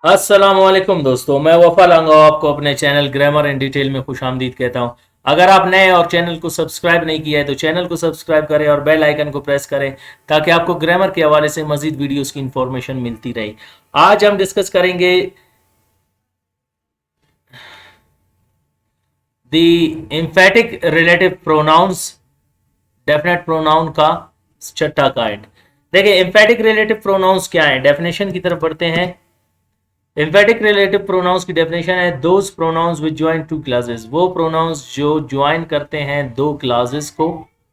अस्सलामुअलैकुम दोस्तों, मैं वफा लांगा आपको अपने चैनल ग्रामर इन डिटेल में खुशामदीद कहता हूं। अगर आप नए और चैनल को सब्सक्राइब नहीं किया है तो चैनल को सब्सक्राइब करें और बेल आइकन को प्रेस करें ताकि आपको ग्रामर के हवाले से मजीद वीडियोस की इंफॉर्मेशन मिलती रहे। आज हम डिस्कस करेंगे the emphatic relative pronounce, definite pronoun का छठा काइंड। देखिए एम्फेटिक रिलेटिव प्रोनाउंस क्या है, डेफिनेशन की तरफ बढ़ते हैं। एम्फेटिक रिलेटिव प्रोनाउंस की डेफिनेशन है those pronouns which join two clauses, वो प्रोनाउंस जो ज्वाइन करते हैं दो क्लासेस को।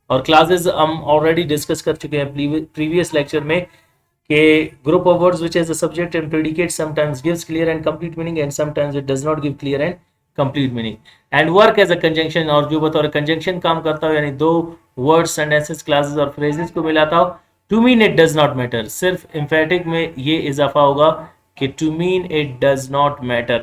और क्लासेस हम ऑलरेडी डिस्कस कर चुके हैं प्रीवियस लेक्चर में कि group of words which as a subject and predicate sometimes gives clear and complete meaning and sometimes it does not give clear and complete meaning and work as a conjunction, और जो बतौर conjunction काम करता हो यानी दो words sentences clauses और phrases को मिलाता हो। To mean it does not matter, सिर्फ एम्फेटिक में ये इजाफा होगा कि to mean it does not matter,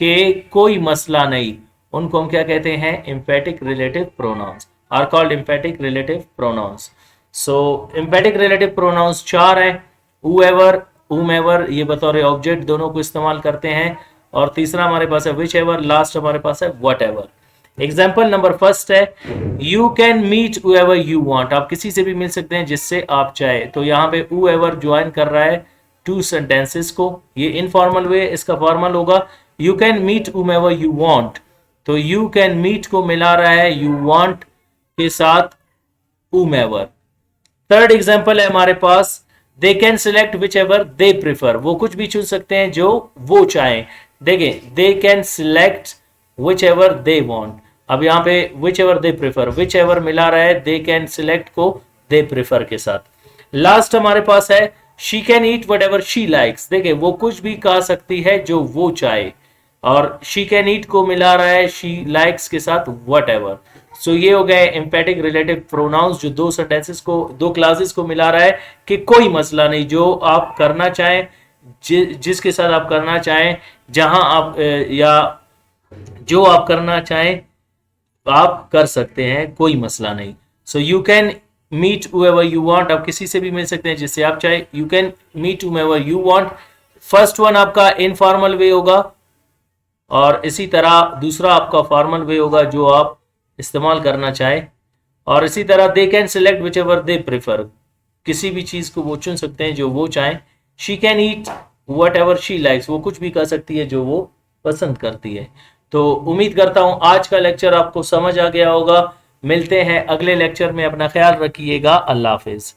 के कोई मसला नहीं, उनको हम क्या कहते हैं, emphatic relative pronouns are called emphatic relative pronouns. So emphatic relative pronouns चार हैं। whoever, whomever ये बतौर ऑब्जेक्ट दोनों को इस्तेमाल करते हैं, और तीसरा हमारे पास है विच एवर, लास्ट हमारे पास है whatever. Example number first है you can meet whoever you want, आप किसी से भी मिल सकते हैं जिससे आप चाहे। तो यहाँ पे whoever ज्वाइन कर रहा है टू सेंटेंसेस को, ये इनफॉर्मल वे, इसका फॉर्मल होगा you can meet whomever you want। तो यू कैन मीट को मिला रहा है यू वांट के साथ whomever। थर्ड एग्जांपल है हमारे पास they can select whichever they prefer, वो कुछ भी चुन सकते हैं जो वो चाहें। देखिए दे can select whichever they want, अब यहाँ पे which ever they prefer, which ever मिला रहा है दे कैन सिलेक्ट को दे प्रिफर के साथ। लास्ट हमारे पास है she can eat what ever she likes, देखिए वो कुछ भी खा सकती है जो वो चाहे, और शी कैन ईट को मिला रहा है शी लाइक्स के साथ वट एवर। सो ये हो गए एम्फेटिक रिलेटिव प्रोनाउंस जो दो सेंटेंसेस को, दो क्लासेस को मिला रहा है कि कोई मसला नहीं, जो आप करना चाहें, जिसके साथ आप करना चाहें, जहां आप या जो आप करना चाहें आप कर सकते हैं, कोई मसला नहीं। So you can meet whoever you want, आप किसी से भी मिल सकते हैं जिससे आप चाहे। You can meet whomever you want, first one आपका इनफॉर्मल वे होगा, और इसी तरह दूसरा आपका फॉर्मल वे होगा जो आप इस्तेमाल करना चाहे। और इसी तरह दे can select whichever they prefer, किसी भी चीज को वो चुन सकते हैं जो वो चाहें। She can eat what ever she likes, वो कुछ भी खा सकती है जो वो पसंद करती है। तो उम्मीद करता हूं आज का लेक्चर आपको समझ आ गया होगा। मिलते हैं अगले लेक्चर में, अपना ख्याल रखिएगा, अल्लाह हाफिज।